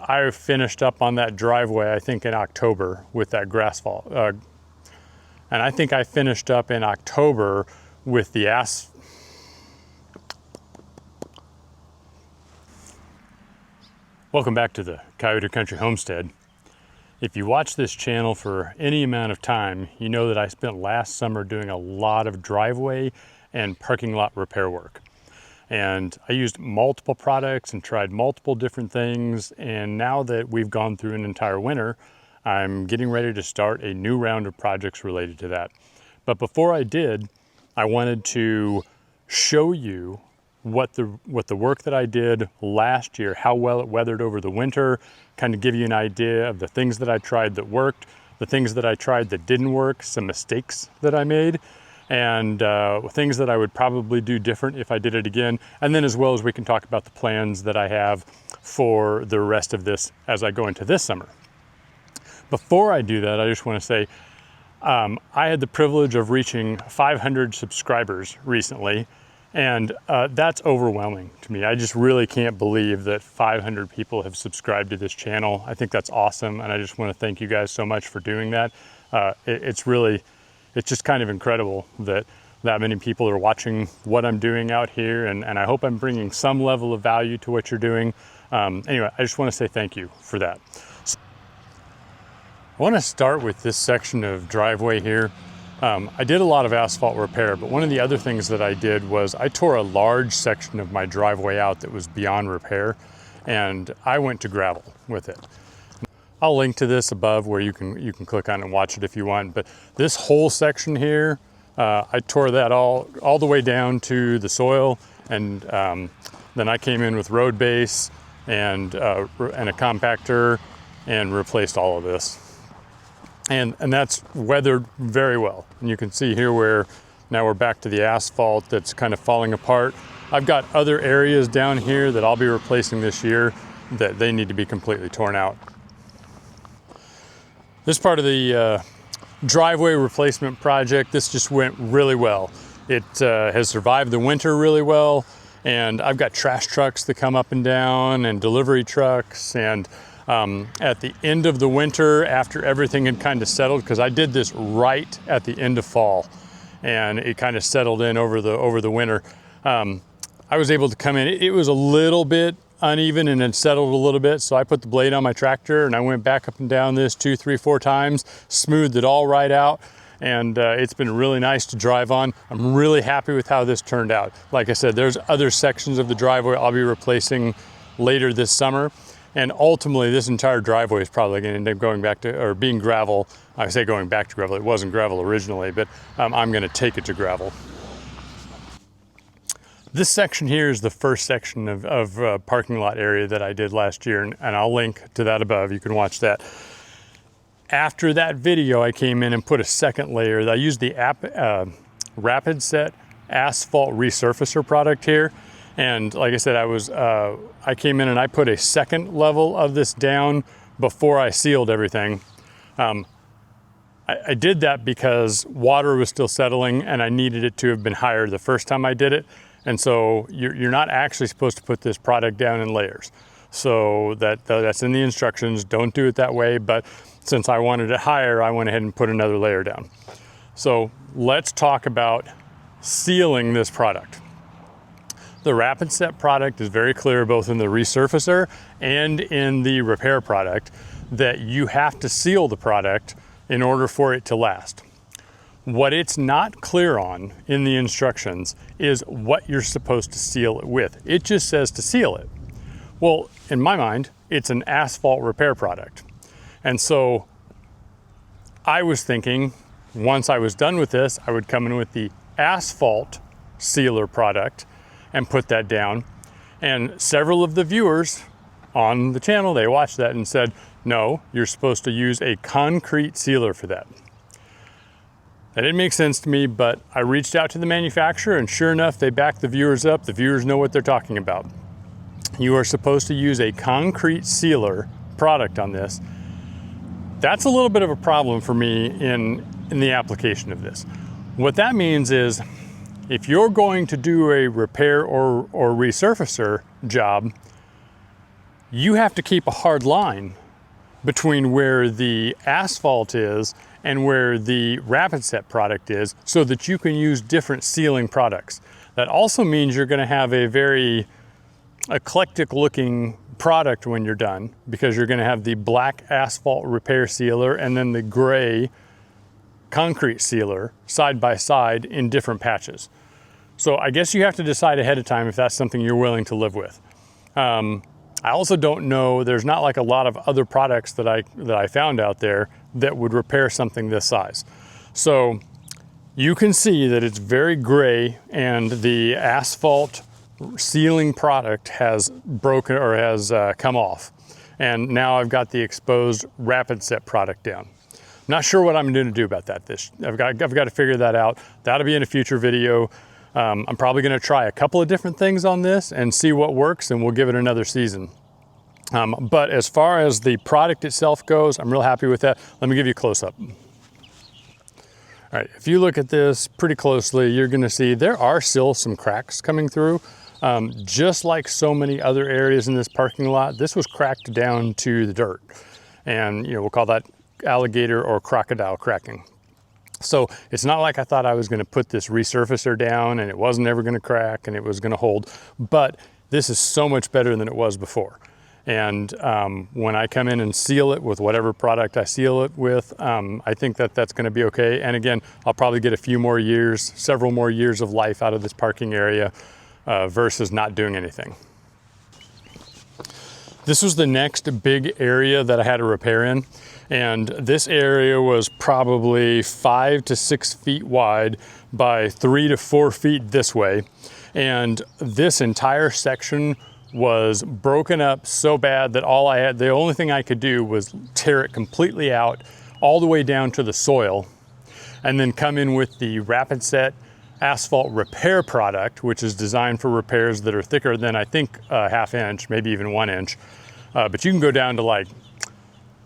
I finished up on that driveway, I think in October with that grass-fault. And I think I finished up in October with the Welcome back to the Coyote Country Homestead. If you watch this channel for any amount of time, you know that I spent last summer doing a lot of driveway and parking lot repair work. And I used multiple products and tried multiple different things. And now that we've gone through an entire winter, I'm getting ready to start a new round of projects related to that. But before I did, I wanted to show you what the work that I did last year, how well it weathered over the winter, kind of give you an idea of the things that I tried that worked, the things that I tried that didn't work, some mistakes that I made, and things that I would probably do different if I did it again. And then as well as we can talk about the plans that I have for the rest of this as I go into this summer. Before I do that, I just want to say I had the privilege of reaching 500 subscribers recently. And that's overwhelming to me. I just really can't believe that 500 people have subscribed to this channel. I think that's awesome. And I just want to thank you guys so much for doing that. It's just kind of incredible that many people are watching what I'm doing out here. And I hope I'm bringing some level of value to what you're doing. Anyway, I just want to say thank you for that. So, I want to start with this section of driveway here. I did a lot of asphalt repair, but one of the other things that I did was I tore a large section of my driveway out that was beyond repair, and I went to gravel with it. I'll link to this above where you can click on it and watch it if you want, but this whole section here, I tore that all the way down to the soil, and then I came in with road base and a compactor and replaced all of this. And that's weathered very well. And you can see here where now we're back to the asphalt that's kind of falling apart. I've got other areas down here that I'll be replacing this year that they need to be completely torn out. This part of the driveway replacement project, this just went really well. It has survived the winter really well. And I've got trash trucks that come up and down and delivery trucks, and at the end of the winter, after everything had kind of settled, because I did this right at the end of fall, and it kind of settled in over the winter, I was able to come in. It was a little bit uneven and then settled a little bit, so I put the blade on my tractor and I went back up and down this 2, 3, 4 times, smoothed it all right out, and it's been really nice to drive on. I'm really happy with how this turned out. Like I said, there's other sections of the driveway I'll be replacing later this summer. And ultimately, this entire driveway is probably going to end up going back to, or being gravel. I say going back to gravel. It wasn't gravel originally, but I'm going to take it to gravel. This section here is the first section of parking lot area that I did last year, and I'll link to that above. You can watch that. After that video, I came in and put a second layer. I used the RapidSet Asphalt Resurfacer product here. And like I said, I came in and I put a second level of this down before I sealed everything. I did that because water was still settling and I needed it to have been higher the first time I did it. And so you're not actually supposed to put this product down in layers. So that's in the instructions. Don't do it that way. But since I wanted it higher, I went ahead and put another layer down. So let's talk about sealing this product. The RapidSet product is very clear both in the resurfacer and in the repair product that you have to seal the product in order for it to last. What it's not clear on in the instructions is what you're supposed to seal it with. It just says to seal it. Well, in my mind, it's an asphalt repair product. And so I was thinking once I was done with this, I would come in with the asphalt sealer product and put that down. And several of the viewers on the channel, they watched that and said, no, you're supposed to use a concrete sealer for that. That didn't make sense to me, but I reached out to the manufacturer and sure enough, they backed the viewers up. The viewers know what they're talking about. You are supposed to use a concrete sealer product on this. That's a little bit of a problem for me in the application of this. What that means is if you're going to do a repair or resurfacer job, you have to keep a hard line between where the asphalt is and where the RapidSet product is so that you can use different sealing products. That also means you're going to have a very eclectic looking product when you're done, because you're going to have the black asphalt repair sealer and then the gray concrete sealer side by side in different patches. So I guess you have to decide ahead of time if that's something you're willing to live with. I also don't know, there's not like a lot of other products that I found out there that would repair something this size. So you can see that it's very gray, and the asphalt sealing product has broken or has come off. And now I've got the exposed RapidSet product down. I'm not sure what I'm going to do about that. I've got to figure that out. That'll be in a future video. I'm probably going to try a couple of different things on this and see what works, and we'll give it another season. But as far as the product itself goes, I'm real happy with that. Let me give you a close-up. All right, if you look at this pretty closely, you're going to see there are still some cracks coming through. Just like so many other areas in this parking lot, this was cracked down to the dirt. And we'll call that alligator or crocodile cracking. So it's not like I thought I was going to put this resurfacer down and it wasn't ever going to crack and it was going to hold, but this is so much better than it was before. And when I come in and seal it with whatever product I seal it with, I think that that's going to be okay. And again, I'll probably get a few more years, several more years of life out of this parking area versus not doing anything. This was the next big area that I had to repair in. And this area was probably 5 to 6 feet wide by 3 to 4 feet this way. And this entire section was broken up so bad that the only thing I could do was tear it completely out all the way down to the soil, and then come in with the RapidSet asphalt repair product, which is designed for repairs that are thicker than I think a ½ inch, maybe even 1 inch. But you can go down to like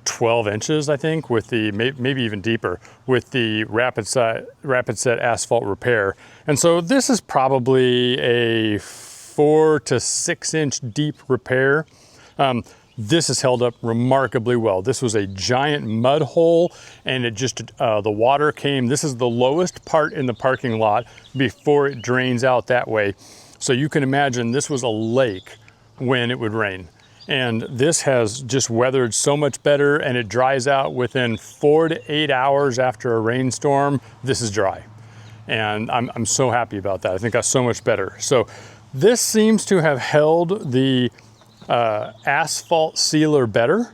12 inches, I think, with the, maybe even deeper, with the RapidSet asphalt repair. And so this is probably a 4 to 6 inch deep repair. This has held up remarkably well. This was a giant mud hole, and it just, the water came, this is the lowest part in the parking lot before it drains out that way. So you can imagine this was a lake when it would rain. And this has just weathered so much better, and it dries out within 4 to 8 hours after a rainstorm. This is dry. And I'm so happy about that. I think that's so much better. So this seems to have held the asphalt sealer better.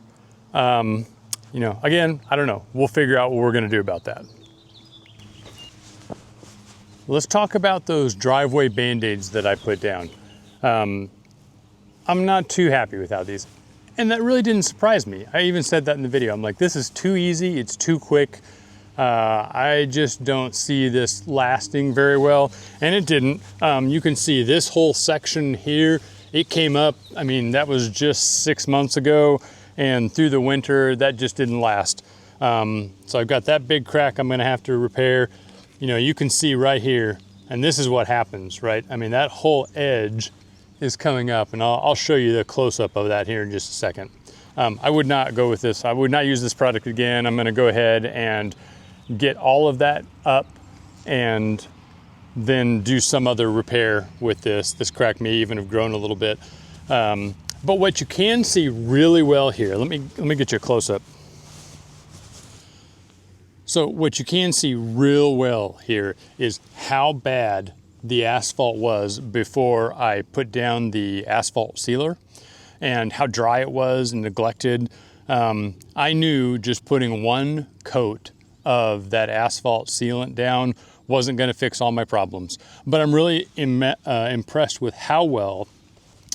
Again, I don't know. We'll figure out what we're gonna do about that. Let's talk about those driveway Band-Aids that I put down. I'm not too happy with how these, and that really didn't surprise me. I even said that in the video. I'm like, this is too easy, it's too quick. I just don't see this lasting very well, and it didn't. You can see this whole section here, it came up, I mean, that was just 6 months ago, and through the winter, that just didn't last. So I've got that big crack I'm gonna have to repair. You can see right here, and this is what happens, right? I mean, that whole edge is coming up, and I'll show you the close-up of that here in just a second. I would not go with this. I would not use this product again. I'm gonna go ahead and get all of that up and then do some other repair with this. This crack may even have grown a little bit. But what you can see really well here, let me get you a close-up. So what you can see real well here is how bad the asphalt was before I put down the asphalt sealer, and how dry it was and neglected. I knew just putting one coat of that asphalt sealant down wasn't going to fix all my problems, but I'm really impressed with how well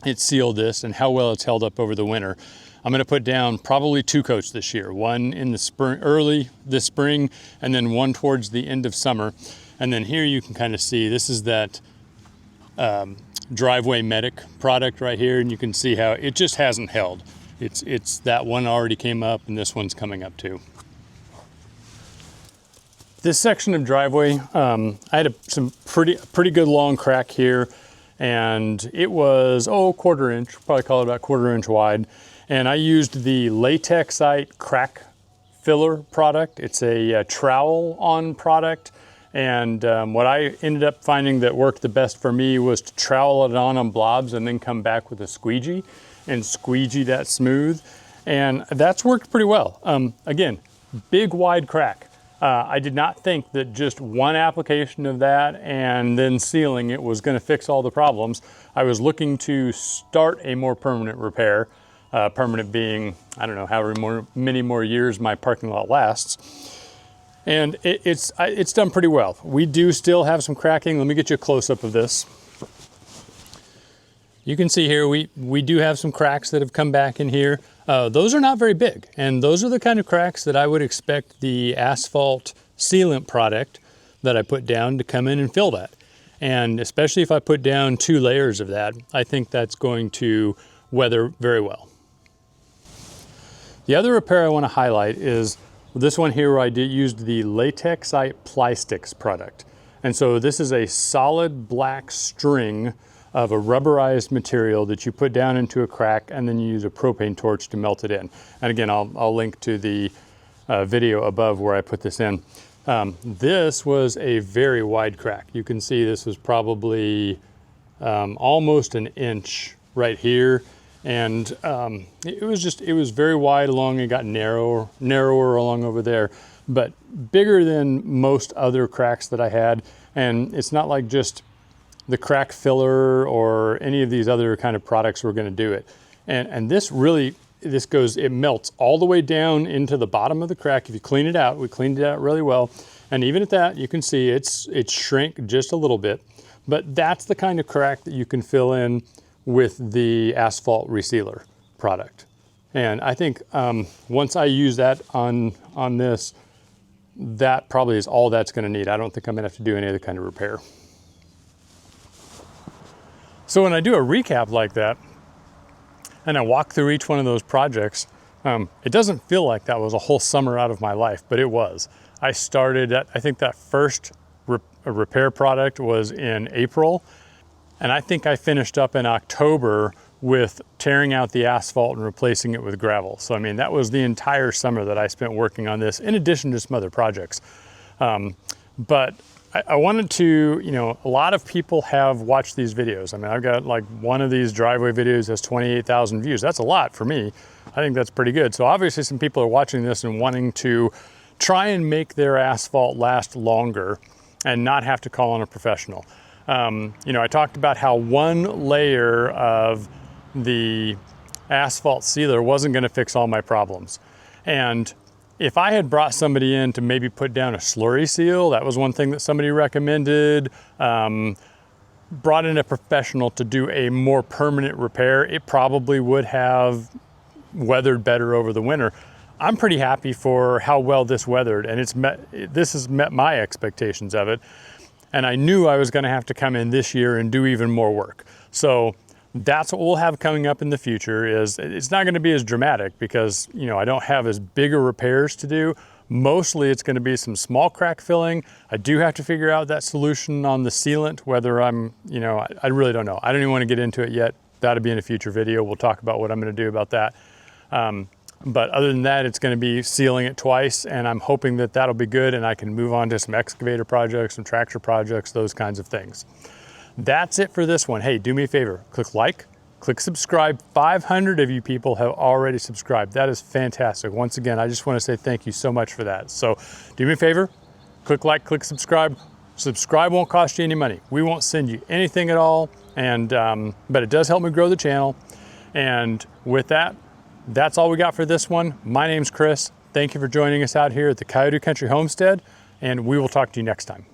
it sealed this and how well it's held up over the winter. I'm going to put down probably 2 coats this year, one in the spring, early this spring, and then one towards the end of summer. And then here you can kind of see, this is that driveway medic product right here, and you can see how it just hasn't held. It's that one already came up, and this one's coming up too. This section of driveway, I had some pretty good long crack here, and it was, quarter inch, probably call it about quarter inch wide. And I used the Latex-ite crack filler product. It's a trowel on product. And what I ended up finding that worked the best for me was to trowel it on blobs and then come back with a squeegee and squeegee that smooth. And that's worked pretty well. Again, big wide crack. I did not think that just one application of that and then sealing it was going to fix all the problems. I was looking to start a more permanent repair, permanent being, I don't know, however many more years my parking lot lasts. And it's done pretty well. We do still have some cracking. Let me get you a close-up of this. You can see here, we do have some cracks that have come back in here. Those are not very big, and those are the kind of cracks that I would expect the asphalt sealant product that I put down to come in and fill that. And especially if I put down 2 layers of that, I think that's going to weather very well. The other repair I want to highlight is this one here where I used the Latex-ite Pli-Styx product. And so this is a solid black string of a rubberized material that you put down into a crack and then you use a propane torch to melt it in. And again, I'll link to the video above where I put this in. This was a very wide crack. You can see this was probably almost an inch right here. And it was very wide along, it got narrower along over there, but bigger than most other cracks that I had. And it's not like just the crack filler or any of these other kind of products were gonna do it. And this really, it melts all the way down into the bottom of the crack. If you clean it out, we cleaned it out really well. And even at that, you can see it's shrank just a little bit, but that's the kind of crack that you can fill in with the asphalt resealer product. And I think once I use that on this, that probably is all that's gonna need. I don't think I'm gonna have to do any other kind of repair. So when I do a recap like that, and I walk through each one of those projects, it doesn't feel like that was a whole summer out of my life, but it was. I started at, I think that first repair product was in April, and I think I finished up in October with tearing out the asphalt and replacing it with gravel. So I mean, that was the entire summer that I spent working on this, in addition to some other projects. But I wanted to, a lot of people have watched these videos. I mean, I've got like one of these driveway videos has 28,000 views. That's a lot for me. I think that's pretty good. So obviously some people are watching this and wanting to try and make their asphalt last longer and not have to call on a professional. I talked about how one layer of the asphalt sealer wasn't going to fix all my problems. And if I had brought somebody in to maybe put down a slurry seal, that was one thing that somebody recommended, brought in a professional to do a more permanent repair, it probably would have weathered better over the winter. I'm pretty happy for how well this weathered, and this has met my expectations of it. And I knew I was gonna have to come in this year and do even more work. So that's what we'll have coming up in the future. Is it's not gonna be as dramatic because I don't have as big a repairs to do. Mostly it's gonna be some small crack filling. I do have to figure out that solution on the sealant, whether I really don't know. I don't even wanna get into it yet. That'll be in a future video. We'll talk about what I'm gonna do about that. But other than that, it's going to be sealing it twice, and I'm hoping that that'll be good and I can move on to some excavator projects, some tractor projects, those kinds of things. That's it for this one. Hey, do me a favor, click like, click subscribe. 500 of you people have already subscribed. That is fantastic. Once again, I just want to say thank you so much for that. So do me a favor, click like, click subscribe. Subscribe won't cost you any money. We won't send you anything at all, and but it does help me grow the channel. And with that, that's all we got for this one. My name's Chris. Thank you for joining us out here at the Coyote Country Homestead, and we will talk to you next time.